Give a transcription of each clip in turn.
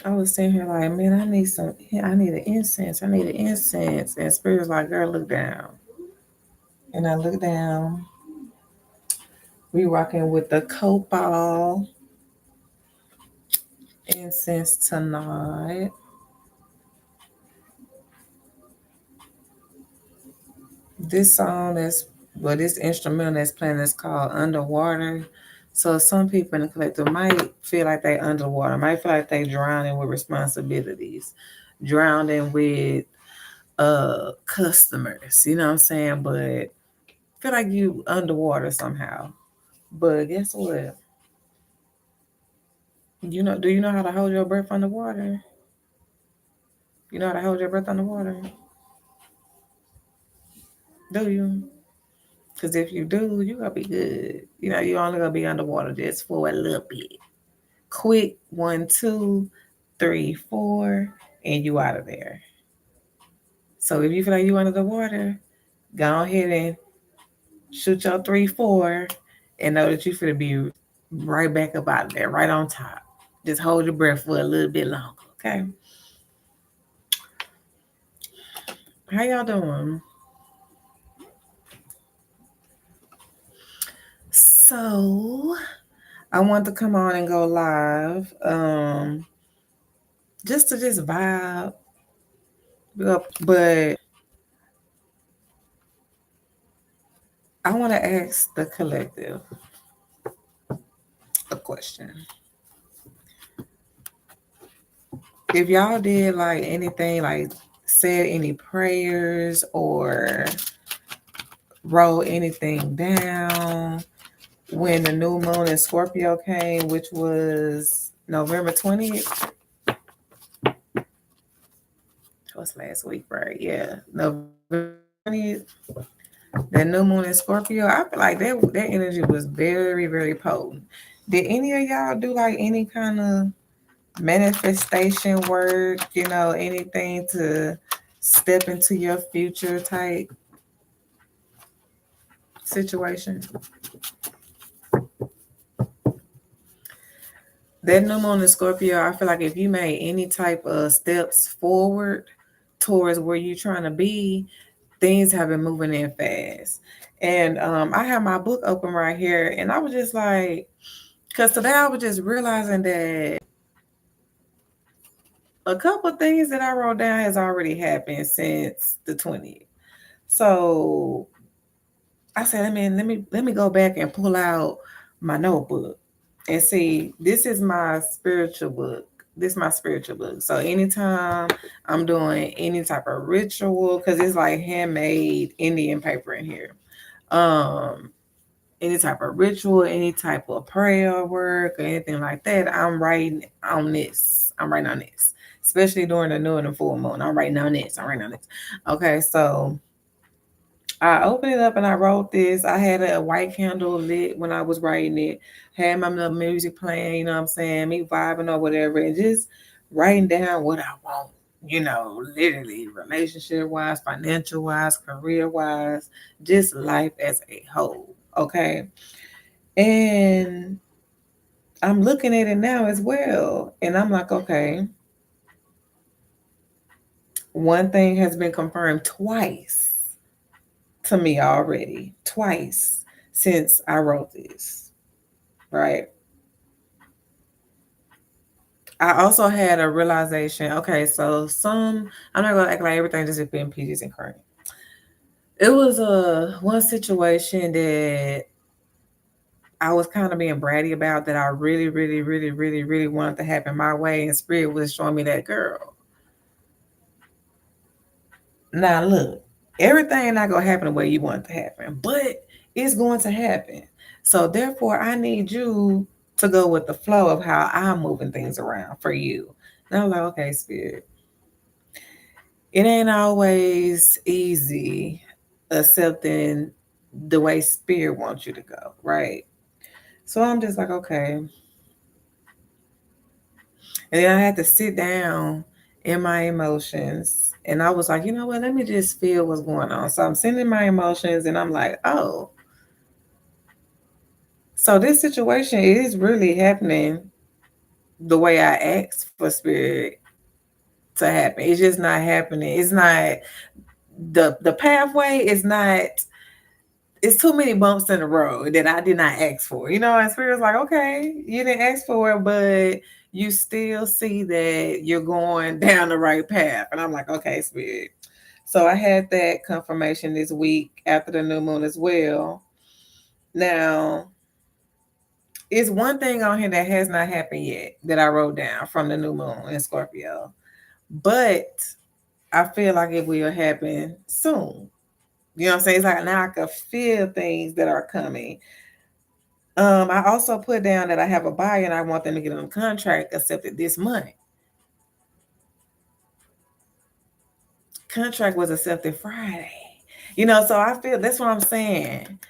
I was sitting here like, man, I need an incense. I need an incense. And Spirit was like, girl, look down. And I look down. We rocking with the Copal incense tonight. This song is, well, this instrumental that's playing is called Underwater. So some people in the collective might feel like they underwater, might feel like they drowning with responsibilities, drowning with customers, you know what I'm saying? But feel like you underwater somehow. But guess what? Do you know how to hold your breath underwater? You know how to hold your breath underwater? Do you? Because if you do, you're gonna be good. You only gonna be underwater just for a little bit. Quick, 1, 2, 3, 4, and you out of there. So if you feel like you under the water, go ahead and shoot your 3, 4, and know that you feel to be right back up out of there, right on top. Just hold your breath for a little bit longer, okay? How y'all doing? So I want to come on and go live, just to just vibe, but I want to ask the collective a question. If y'all did like anything, like said any prayers or wrote anything down when the new moon in Scorpio came, which was November 20th. What's last week, right? Yeah, November 20th. That new moon in Scorpio, I feel like that energy was very, very potent. Did any of y'all do like any kind of manifestation work, anything to step into your future type situation? That new moon in Scorpio, I feel like if you made any type of steps forward towards where you're trying to be, things have been moving in fast. And I have my book open right here, and I was just like, because today I was just realizing that a couple of things that I wrote down has already happened since the 20th. So I said, let me go back and pull out my notebook and see. This is my spiritual book. This is my spiritual book. So anytime I'm doing any type of ritual, because it's like handmade Indian paper in here. Any type of ritual, any type of prayer work, or anything like that, I'm writing on this. I'm writing on this. Especially during the new and the full moon. I'm writing on this. I'm writing on this. Okay, so I opened it up and I wrote this. I had a white candle lit when I was writing it. Had my little music playing, you know what I'm saying? Me vibing or whatever. And just writing down what I want, literally relationship wise, financial wise, career wise, just life as a whole. Okay. And I'm looking at it now as well. And I'm like, okay, one thing has been confirmed twice to me already, twice since I wrote this, right? I also had a realization. Okay, so I'm not gonna act like everything just been peaches and cream. It was a one situation that I was kind of being bratty about that I really, really, really, really, really wanted to happen my way, and Spirit was showing me that girl. Now look, everything not gonna happen the way you want it to happen, but it's going to happen. So therefore, I need you to go with the flow of how I'm moving things around for you. And I'm like, okay, Spirit, it ain't always easy accepting the way Spirit wants you to go, right? So I'm just like, okay. And then I had to sit down in my emotions. And I was like, you know what? Let me just feel what's going on. So I'm sending my emotions and I'm like, oh, so this situation is really happening the way I asked for spirit to happen. It's just not happening. It's not the pathway is not, it's too many bumps in the road that I did not ask for. You know, and spirit's like, okay, you didn't ask for it, but you still see that you're going down the right path. And I'm like, okay, spirit. So I had that confirmation this week after the new moon as well. Now, it's one thing on here that has not happened yet that I wrote down from the new moon in Scorpio, but I feel like it will happen soon. You know what I'm saying? It's like now I can feel things that are coming. I also put down that I have a buyer and I want them to get on a contract accepted this month. Contract was accepted Friday. You know, so I feel that's what I'm saying.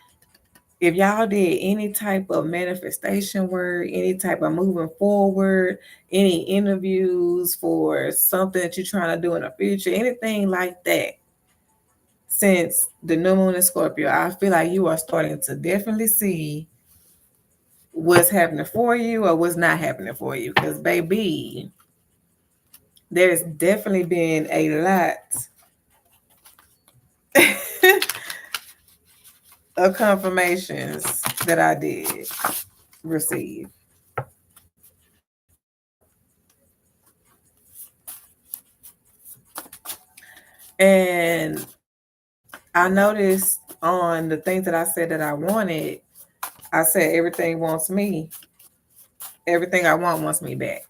If y'all did any type of manifestation work, any type of moving forward, any interviews for something that you're trying to do in the future, anything like that, since the new moon in Scorpio, I feel like you are starting to definitely see what's happening for you or what's not happening for you. Because, baby, there's definitely been a lot of confirmations that I did receive. And I noticed on the things that I said that I wanted, I said everything wants me. Everything I want wants me back.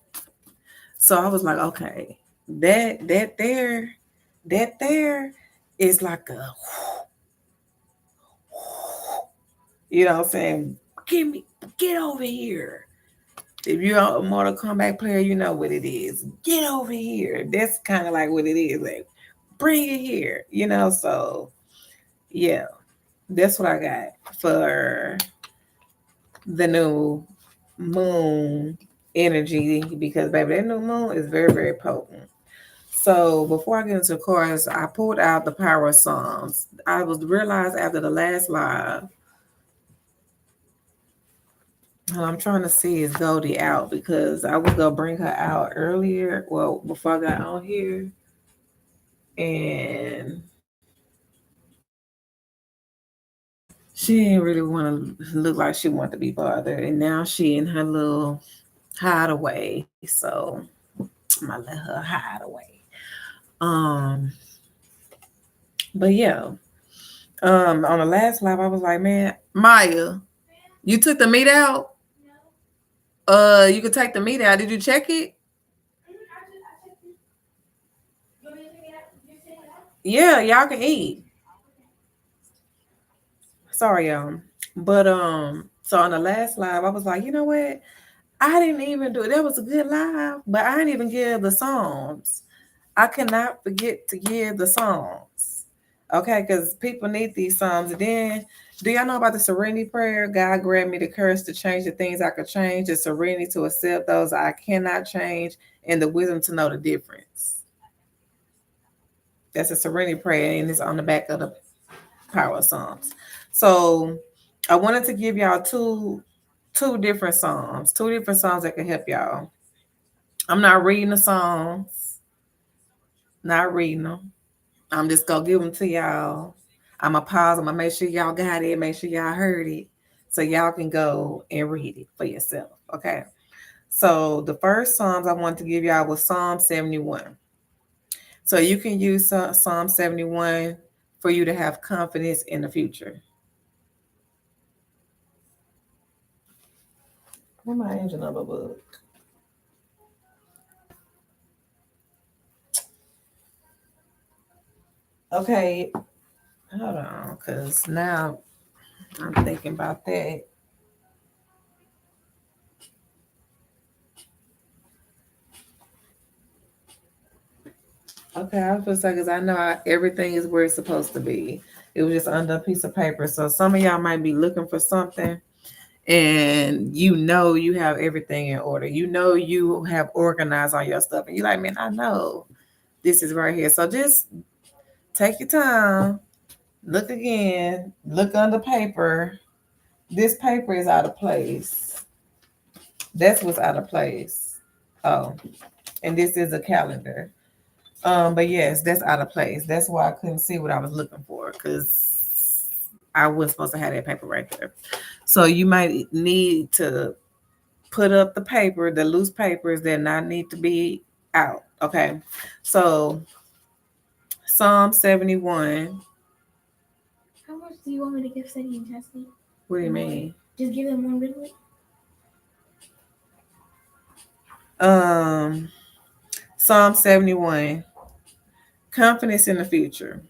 So I was like, okay, that there, that there is like a, you know what I'm saying? Give me, get over here. If you're a Mortal Kombat player, you know what it is. Get over here. That's kind of like what it is. Like, bring it here. You know, so yeah, that's what I got for the new moon energy because baby, that new moon is very, very potent. So before I get into the chorus, I pulled out the power of Psalms. I was realized after the last live, and I'm trying to see is Goldie out because I was gonna bring her out earlier. Well, before I got on here, and she didn't really want to look like she wanted to be bothered, and now she in her little hideaway. So I'm gonna let her hide away. Um, but yeah, on the last live, I was like, man, Maya, you took the meat out. You could take the meat out. Did you check it? Yeah, y'all can eat. Sorry, y'all. But so on the last live, I was like, you know what? I didn't even do it. That was a good live, but I didn't even give the songs. I cannot forget to give the songs. Okay, because people need these songs. And then, do y'all know about the serenity prayer? God grant me the courage to change the things I could change, the serenity to accept those I cannot change, and the wisdom to know the difference. That's a serenity prayer, and it's on the back of the power songs. So I wanted to give y'all two different songs that can help y'all. I'm not reading the songs, not reading them. I'm just gonna give them to y'all. I'm gonna pause. I'm gonna make sure y'all got it. Make sure y'all heard it, so y'all can go and read it for yourself. Okay. So the first Psalms I wanted to give y'all was Psalm 71. So you can use Psalm 71 for you to have confidence in the future. Where my angel number book? Okay, hold on, because now I'm thinking about that. Okay, I was just like, because I know everything is where it's supposed to be. It was just under a piece of paper. So some of y'all might be looking for something and you know you have everything in order. You know you have organized all your stuff. And you're like, man, I know this is right here. So just take your time, look again, look under paper. This paper is out of place. That's what's out of place. Oh, and this is a calendar. But yes, that's out of place. That's why I couldn't see what I was looking for because I wasn't supposed to have that paper right there. So you might need to put up the paper, the loose papers that not need to be out. Okay. So Psalm 71. How much do you want me to give Sadie and Chastity? What do you mean? Just give them one really? Psalm 71. Confidence in the future.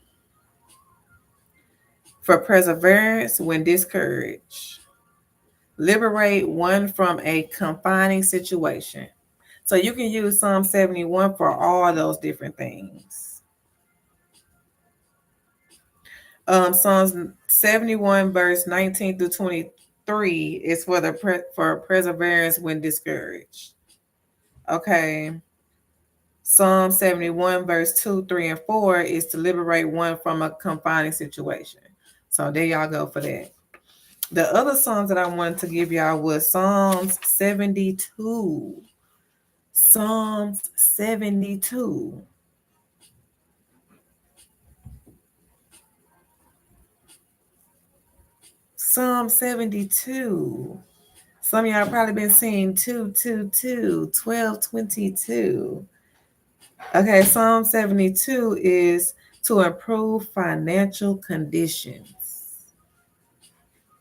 For perseverance when discouraged. Liberate one from a confining situation. So you can use Psalm 71 for all those different things. Psalms 71 verse 19 through 23 is for for perseverance when discouraged. Okay. Psalm 71 verse 2, 3, and 4 is to liberate one from a confining situation. So there y'all go for that. The other songs that I wanted to give y'all was Psalms 72. Psalms 72. Psalm 72. Some of y'all probably been seeing 222, 1222. Okay, Psalm 72 is to improve financial conditions.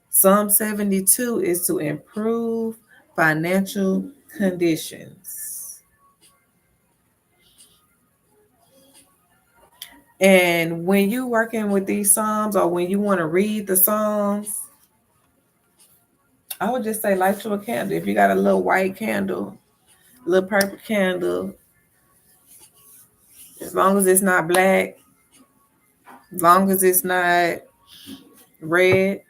Psalm 72 is to improve financial conditions. And when you're working with these Psalms or when you want to read the Psalms, I would just say light you a candle. If you got a little white candle, a little purple candle, as long as it's not black, as long as it's not red,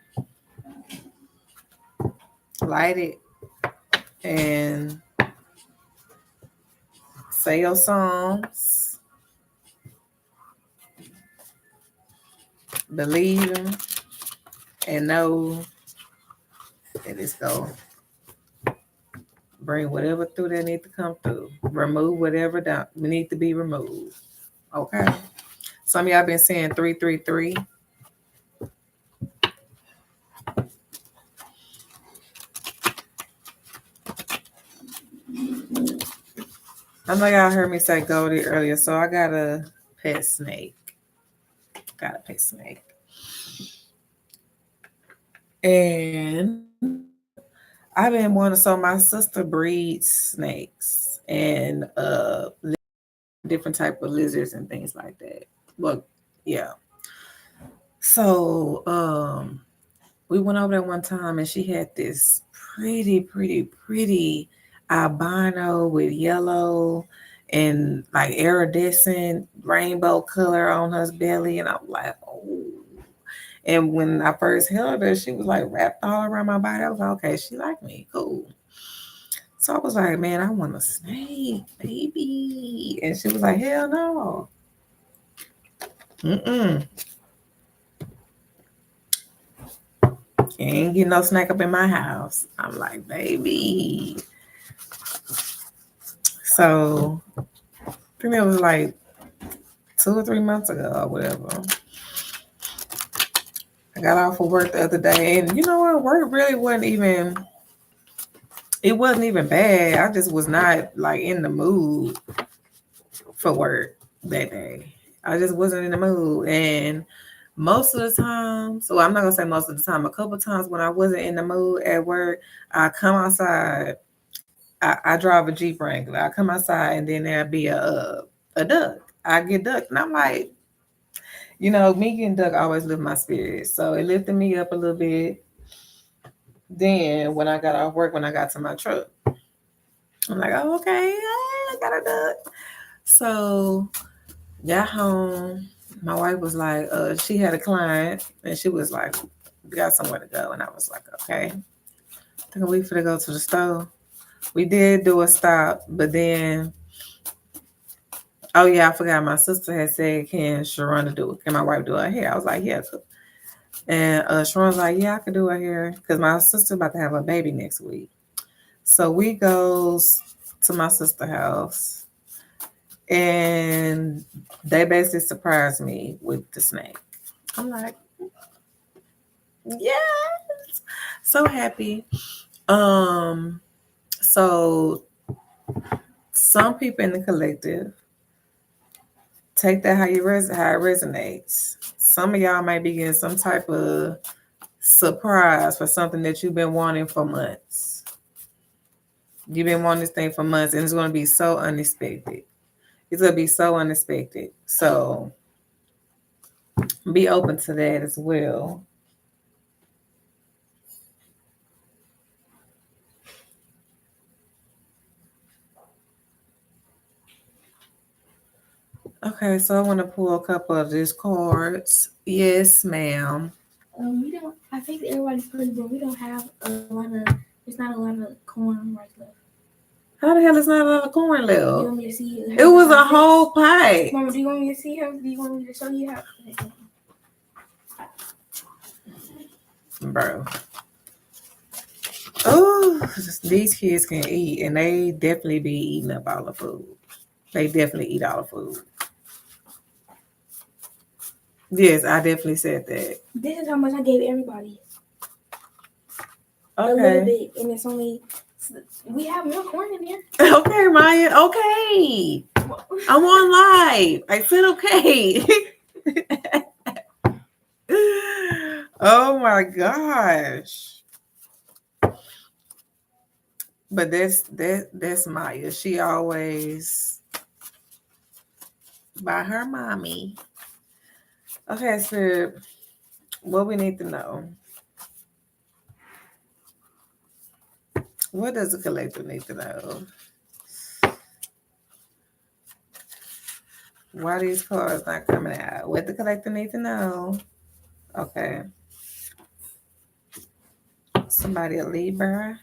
light it and say your songs, believe them, and know that it's going to bring whatever through that need to come through. Remove whatever that need to be removed. Okay. Some of y'all been saying 333. I know y'all heard me say Goldie earlier, so I got a pet snake. And I've been wanting, so my sister breeds snakes and different type of lizards and things like that. Well, yeah. So we went over there one time and she had this pretty albino with yellow and like iridescent rainbow color on her belly. And I'm like, oh. And when I first held her, she was like wrapped all around my body. I was like, okay, she like me. Cool. So I was like, man, I want a snake, baby. And she was like, hell no. Mm-mm. Ain't get no snake up in my house. I'm like, baby. So I think it was like 2 or 3 months ago or whatever. I got off of work the other day, and you know what? Work really wasn't even. It wasn't even bad. I just was not like in the mood for work that day. I just wasn't in the mood, and most of the time, so I'm not gonna say most of the time, a couple times when I wasn't in the mood at work, I come outside. I drive a Jeep Wrangler. I come outside and then there'll be a duck. I get ducked, and I'm like, me getting duck always lift my spirits. So it lifted me up a little bit. Then when I got off work, when I got to my truck, I'm like, oh, okay, I got a duck. So got home. My wife was like, she had a client, and she was like, we got somewhere to go. And I was like, okay, I think we finna go to the store. We did do a stop, but then, oh yeah, I forgot. My sister had said, "Can Sharonda do it? Can my wife do her hair?" I was like, "Yeah." And Sharon's like, "Yeah, I can do her hair," because my sister about to have a baby next week. So we goes to my sister's house, and they basically surprised me with the snake. I'm like, yes, so happy. Um, so some people in the collective take that how it resonates. Some of y'all might be getting some type of surprise for something that you've been wanting for months. You've been wanting this thing for months, and it's going to be so unexpected. It's going to be so unexpected. So be open to that as well. Okay, so I want to pull a couple of these cards. Yes, ma'am. We don't. I think everybody's pretty, but we don't have a lot of. There's not a lot of corn right left. How the hell is not a lot of corn Do you left? want me to see? It was a whole pie. Mama, do you want me to see her? Do you want me to show you how? Bro. Oh, these kids can eat, and they definitely be eating up all the food. They definitely eat all the food. Yes, I definitely said that. This is how much I gave everybody. Okay. A little bit, and it's only. We have more corn in there. Okay, Maya. Okay. I'm on live. I said okay. Oh my gosh. But that's Maya. She always by her mommy. Okay, so what we need to know. What does the collective need to know? Why these cards not coming out? What the collective need to know? Okay. Somebody a Libra.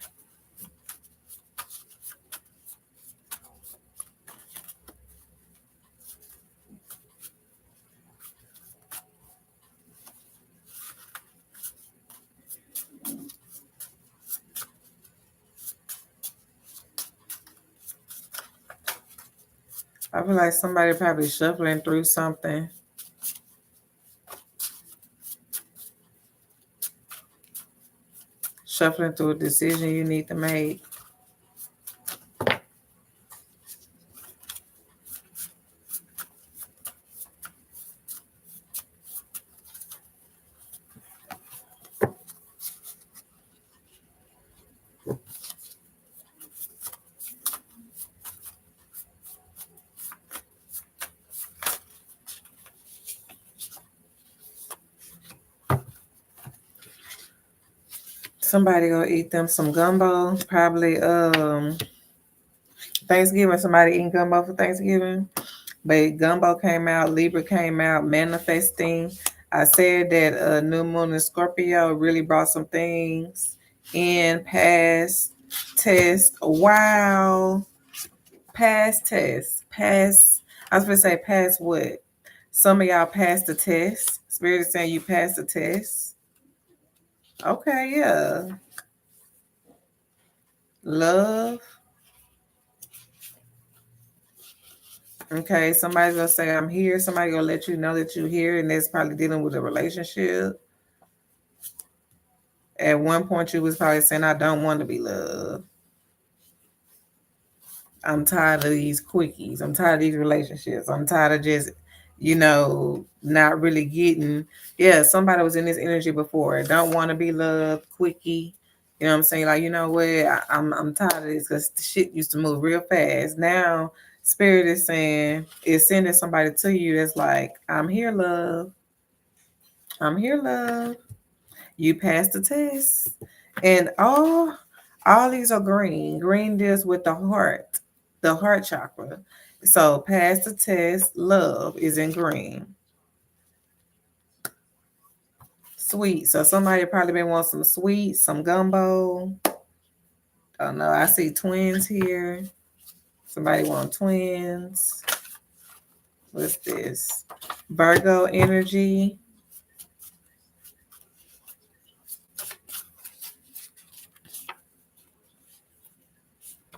I feel like somebody probably shuffling through something. Shuffling through a decision you need to make. Somebody gonna eat them some gumbo. Probably Thanksgiving. Somebody eating gumbo for Thanksgiving. But gumbo came out, Libra came out, manifesting. I said that new moon in Scorpio really brought some things in past test. Wow. Past test. Past I was gonna say past what? Some of y'all passed the test. Spirit is saying you passed the test. Okay, yeah. Love. Okay, somebody's gonna say I'm here. Somebody gonna let you know that you're here, and that's probably dealing with a relationship. At one point, you was probably saying, "I don't want to be loved. I'm tired of these quickies. I'm tired of these relationships. I'm tired of just not really getting, yeah, somebody was in this energy before, don't want to be loved, quickie. You know what I'm saying? Like, you know what? I'm tired of this because shit used to move real fast. Now, spirit is sending somebody to you that's like, I'm here, love. I'm here, love. You passed the test. And all these are green. Green deals with the heart chakra. So pass the test, love is in green. Sweet. So somebody probably been want some sweet, some gumbo. Oh no, I see twins here. Somebody want twins. What's this? Virgo energy.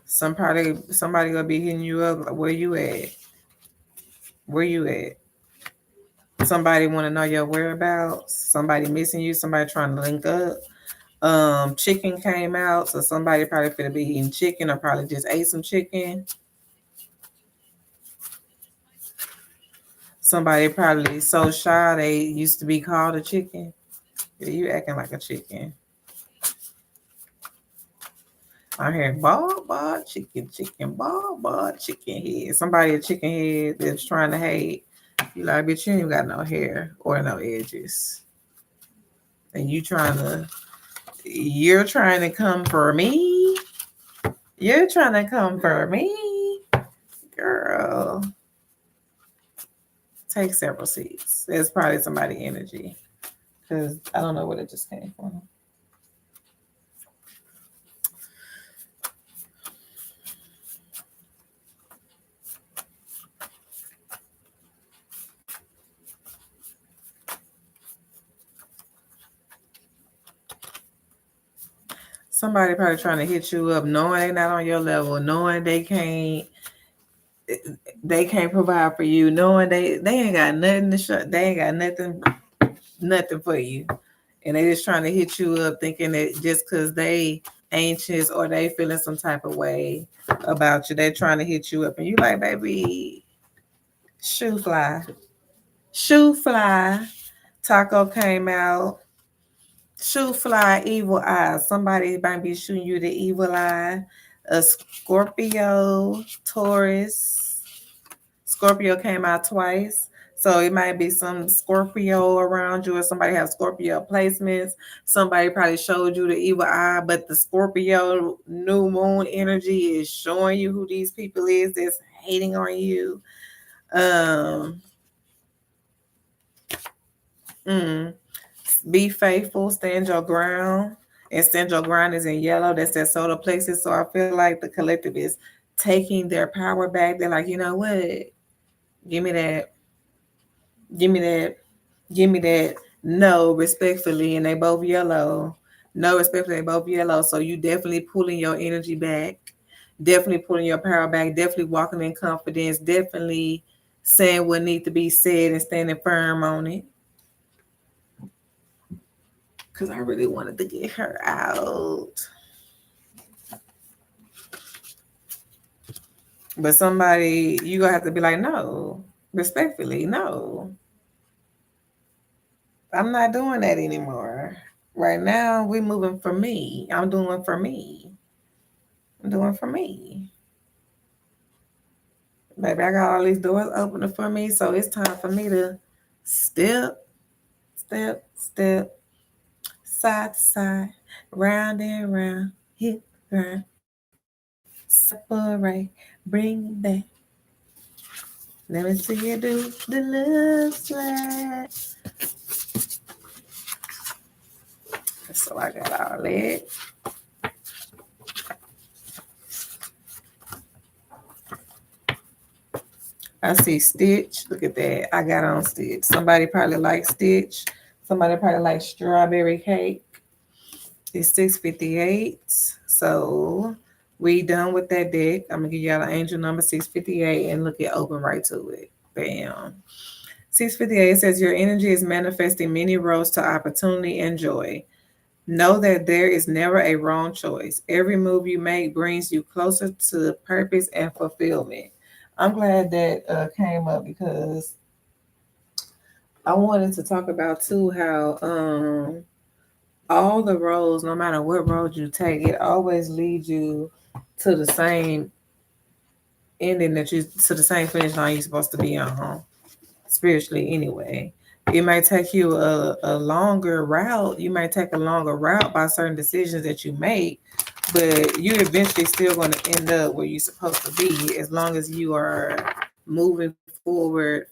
Somebody gonna be hitting you up. Like, where you at? Where you at? Somebody want to know your whereabouts. Somebody missing you. Somebody trying to link up. Chicken came out, so somebody probably could be eating chicken or probably just ate some chicken. Somebody probably so shy they used to be called a chicken. Yeah, you acting like a chicken. I'm hearing ball, chicken, chicken, ball, chicken head. Somebody a chicken head that's trying to hate. You like, bitch, you ain't got no hair or no edges. And you're trying to come for me. You're trying to come for me. Girl, take several seats. There's probably somebody energy. Because I don't know where it just came from. Somebody probably trying to hit you up, knowing they not on your level, knowing they can't provide for you, knowing they ain't got nothing to show, they ain't got nothing for you, and they just trying to hit you up, thinking that just because they anxious or they feeling some type of way about you, they trying to hit you up, and you like, baby, shoe fly, shoe fly. Taco came out. Shoe fly, evil eye. Somebody might be shooting you the evil eye. A Scorpio, Taurus. Scorpio came out twice. So it might be some Scorpio around you, or somebody has Scorpio placements. Somebody probably showed you the evil eye, but the Scorpio new moon energy is showing you who these people is that's hating on you. Um, mm. Be faithful, stand your ground, and stand your ground is in yellow. That's that solar plexus. So I feel like the collective is taking their power back. They're like, you know what? Give me that. Give me that. Give me that. No, respectfully, and they both yellow. No, respectfully, they both yellow. So you definitely pulling your energy back. Definitely pulling your power back. Definitely walking in confidence. Definitely saying what needs to be said and standing firm on it. Because I really wanted to get her out. But somebody, you gonna have to be like, no, respectfully, no. I'm not doing that anymore. Right now, we moving for me. I'm doing for me. I'm doing for me. Baby, I got all these doors opening for me. So it's time for me to step, step, side to side, round and round, hit, grind, separate, bring back. Let me see you do the love slide. So I got all that. I see Stitch. Look at that. I got on Stitch. Somebody probably likes Stitch. Somebody probably likes strawberry cake. It's 6:58. So we done with that deck. I'm gonna give y'all the angel number 658 and look at open right to it. Bam. 658 says your energy is manifesting many roads to opportunity and joy. Know that there is never a wrong choice. Every move you make brings you closer to purpose and fulfillment. I'm glad that came up because I wanted to talk about too how all the roads, no matter what road you take, it always leads you to the same ending that you to the same finish line you're supposed to be on, spiritually anyway. It might take you a longer route. You might take a longer route by certain decisions that you make, but you're eventually still going to end up where you're supposed to be as long as you are moving forward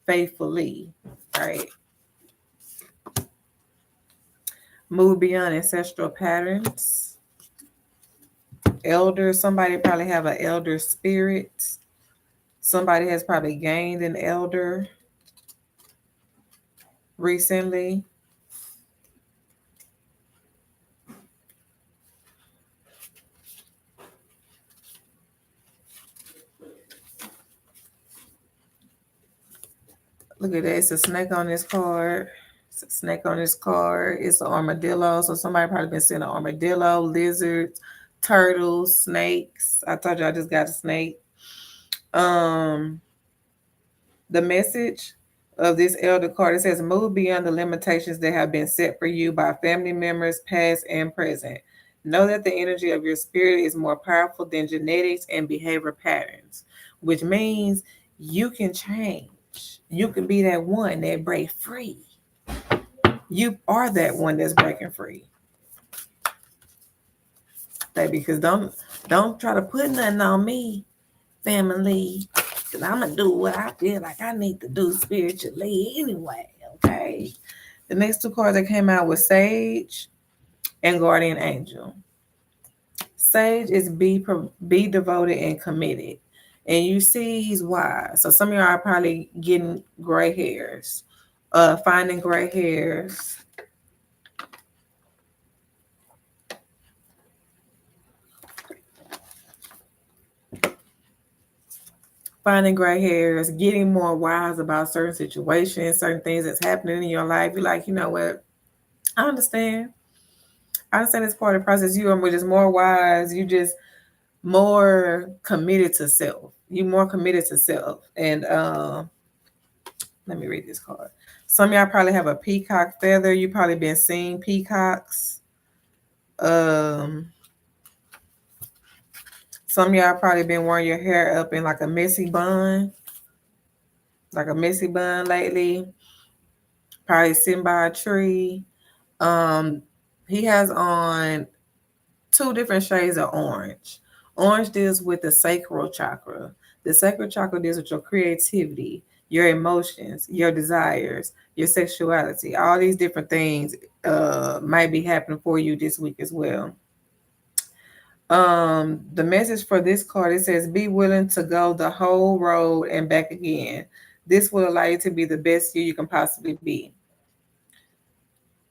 faithfully, right? Move beyond ancestral patterns. Elder, somebody probably have an elder spirit. Somebody has probably gained an elder recently. Look at that. It's a snake on this card. It's a snake on this card. It's an armadillo. So somebody probably been seeing an armadillo, lizards, turtles, snakes. I told you I just got a snake. Um, the message of this elder card, it says move beyond the limitations that have been set for you by family members, past and present. Know that the energy of your spirit is more powerful than genetics and behavior patterns, which means you can change. You can be that one that break free. You are that one that's breaking free. Baby, because don't try to put nothing on me, family. Cause I'm gonna do what I feel like I need to do spiritually anyway. Okay. The next two cards that came out was Sage and Guardian Angel. Sage is be devoted and committed. And you see he's wise. So some of y'all are probably getting gray hairs. Finding gray hairs. Finding gray hairs, getting more wise about certain situations, certain things that's happening in your life. You're like, you know what? I understand. I understand it's part of the process. You are just more wise. You just more committed to self. You more committed to self. And let me read this card. Some of y'all probably have a peacock feather. You probably been seeing peacocks. Some of y'all probably been wearing your hair up in like a messy bun lately. Probably sitting by a tree. He has on two different shades of orange. Orange deals with the sacral chakra. The sacral chakra deals with your creativity, your emotions, your desires, your sexuality. All these different things might be happening for you this week as well. The message for this card, it says be willing to go the whole road and back again. This will allow you to be the best you can possibly be.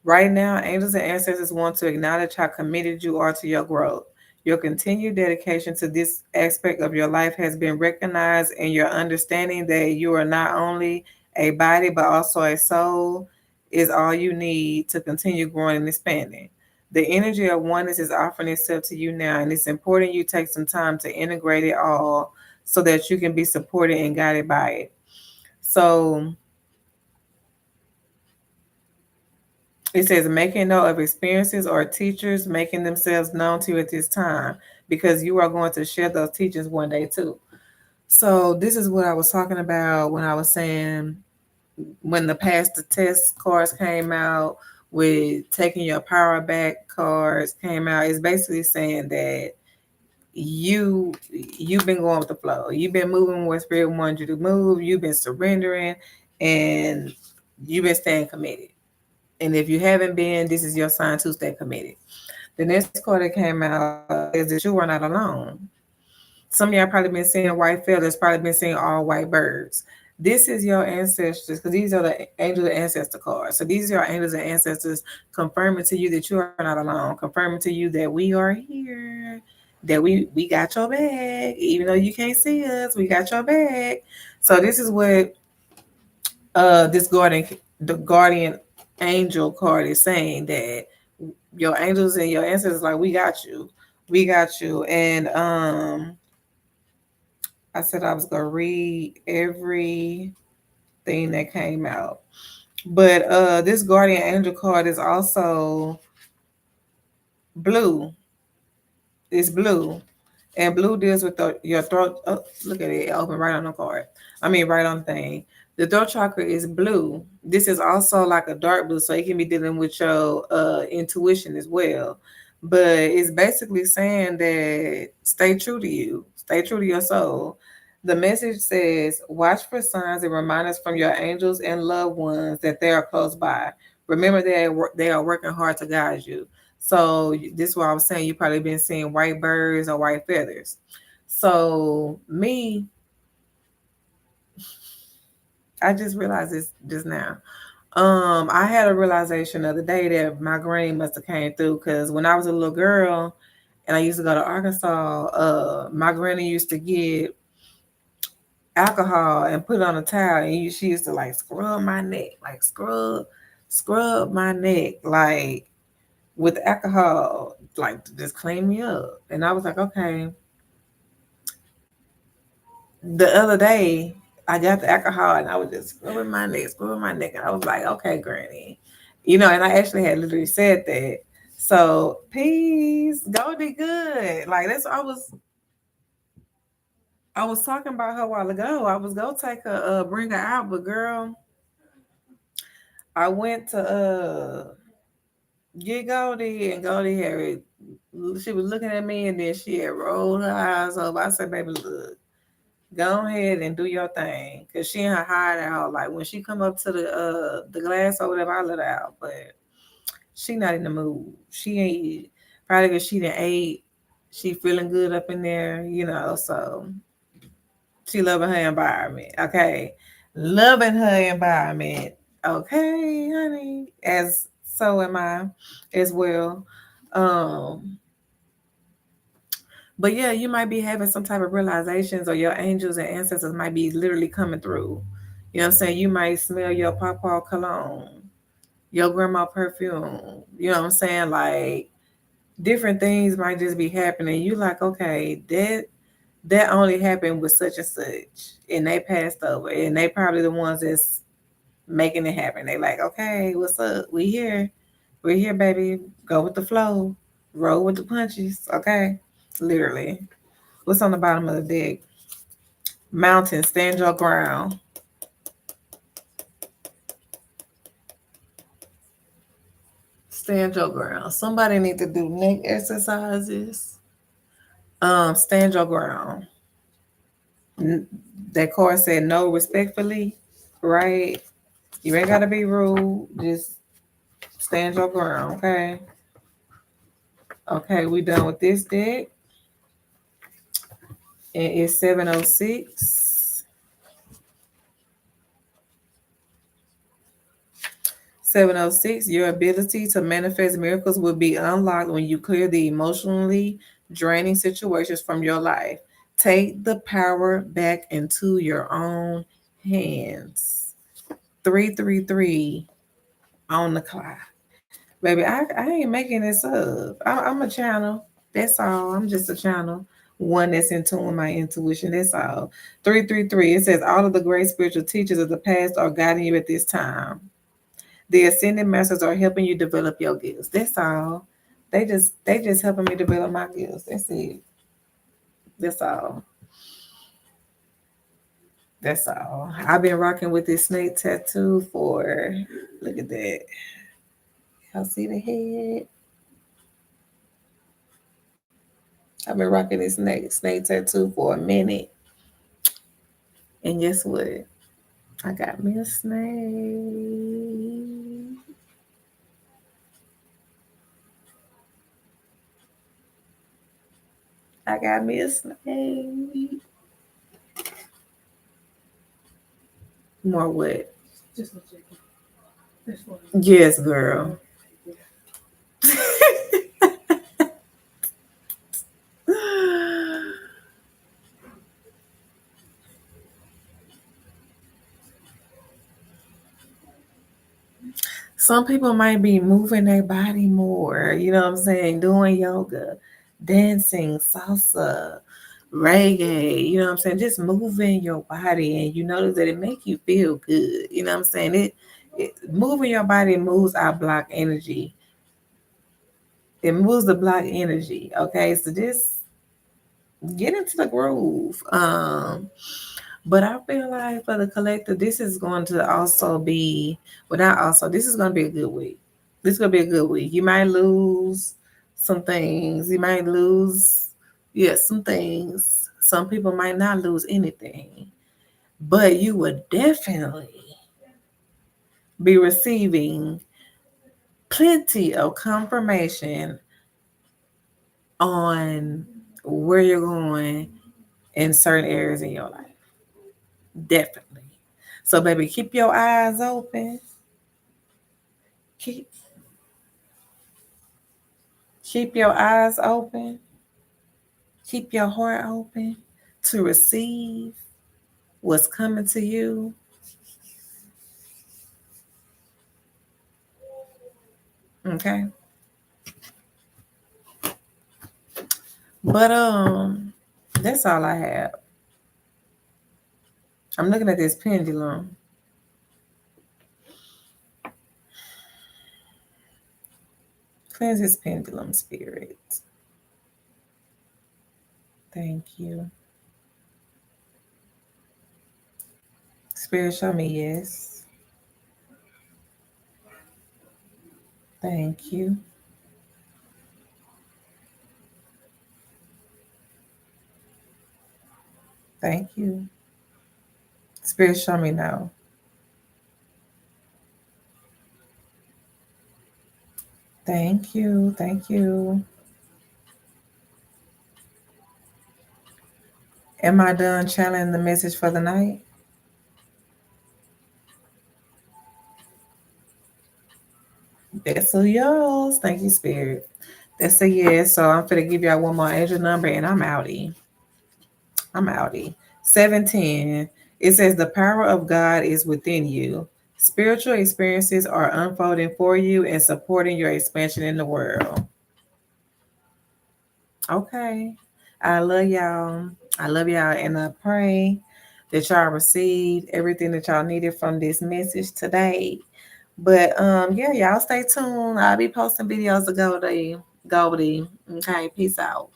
Right now, angels and ancestors want to acknowledge how committed you are to your growth. Your continued dedication to this aspect of your life has been recognized, and your understanding that you are not only a body but also a soul is all you need to continue growing and expanding. The energy of oneness is offering itself to you now, and it's important you take some time to integrate it all so that you can be supported and guided by it. So, it says making note of experiences or teachers making themselves known to you at this time because you are going to share those teachings one day too. So this is what I was talking about when I was saying when the past the test cards came out with taking your power back cards came out. It's basically saying that you've been going with the flow. You've been moving where spirit wanted you to move. You've been surrendering and you've been staying committed. And if you haven't been, this is your sign to stay committed. The next card that came out is that you are not alone. Some of y'all probably been seeing white feathers, probably been seeing all white birds. This is your ancestors, because these are the angel and ancestor cards. So these are your angels and ancestors confirming to you that you are not alone, confirming to you that we are here, that we got your back, even though you can't see us, we got your back. So this is what this the guardian angel card is saying, that your angels and your ancestors like we got you. And I said I was gonna read everything that came out. But this guardian angel card is also blue. It's blue. And blue deals with your throat. Oh, look at it. Open right on the card. I mean, right on the thing. The throat chakra is blue. This is also like a dark blue, so it can be dealing with your intuition as well. But it's basically saying that stay true to you, stay true to your soul. The message says, watch for signs and reminders from your angels and loved ones that they are close by. Remember, they are working hard to guide you. So this is what I was saying. You probably been seeing white birds or white feathers. So me, I just realized this just now. I had a realization the other day that my granny must have came through because when I was a little girl and I used to go to Arkansas, my granny used to get alcohol and put it on a towel, and she used to like scrub my neck, like scrub my neck, like with alcohol, like to just clean me up. And I was like, okay. The other day, I got the alcohol and I was just scrubbing my neck, and I was like, okay, Granny, and I actually had literally said that. So peace, go be good. Like that's what I was talking about her a while ago. I was gonna take her, bring her out, but girl, I went to get Goldie, and Goldie had she was looking at me, and then she had rolled her eyes over. I said, baby, look, go ahead and do your thing, cause she in her hideout. Like when she come up to the glass or whatever, I let her out. But she not in the mood. She ain't, probably cause she done ate. She feeling good up in there, So she loving her environment. Okay, loving her environment. Okay, honey. As so am I, as well. Um, But yeah, you might be having some type of realizations, or your angels and ancestors might be literally coming through. You know what I'm saying? You might smell your papa cologne, your grandma perfume. You know what I'm saying? Like different things might just be happening. You like, okay, that only happened with such and such, and they passed over, and they probably the ones that's making it happen. They like, okay, what's up? We're here, baby. Go with the flow, roll with the punches. Okay, literally. What's on the bottom of the deck? Mountain, stand your ground. Stand your ground. Somebody need to do neck exercises. Stand your ground. That card said no respectfully, right? You ain't gotta be rude. Just stand your ground, okay? Okay, we done with this deck. And it's 706. 706, your ability to manifest miracles will be unlocked when you clear the emotionally draining situations from your life. Take the power back into your own hands. 333 on the clock. Baby, I ain't making this up. I'm a channel. That's all. I'm just a channel. One that's in tune with my intuition. That's all. 333. It says all of the great spiritual teachers of the past are guiding you at this time. The ascended masters are helping you develop your gifts. That's all. They just helping me develop my gifts. That's it. That's all. That's all. I've been rocking with this snake tattoo for, look at that. Y'all see the head? I've been rocking this snake tattoo for a minute. And guess what? I got me a snake. I got me a snake. More what? Just a chicken. Yes, girl. Some people might be moving their body more, you know what I'm saying? Doing yoga, dancing, salsa, reggae, you know what I'm saying? Just moving your body, and you notice that it make you feel good. You know what I'm saying? Moving your body moves our block energy. It moves the block energy. Okay, so just get into the groove. But I feel like for the collective, this is going to also be, well, not also, this is going to be a good week. This is going to be a good week. You might lose some things. You might lose, some things. Some people might not lose anything, but you would definitely be receiving plenty of confirmation on where you're going in certain areas in your life. Definitely. So, baby, keep your eyes open. Keep keep your eyes open. Keep your heart open to receive what's coming to you. Okay. But that's all I have. I'm looking at this pendulum. Cleanse this pendulum, spirit. Thank you. Spirit, show me yes. Thank you. Thank you. Spirit, show me no. Thank you. Thank you. Am I done channeling the message for the night? That's a yes. Thank you, Spirit. That's a yes. So I'm gonna give y'all one more angel number and I'm outie. I'm outie. 710. It says the power of God is within you. Spiritual experiences are unfolding for you and supporting your expansion in the world. Okay. I love y'all. I love y'all. And I pray that y'all received everything that y'all needed from this message today. But yeah, y'all stay tuned. I'll be posting videos of Goldie. Okay, peace out.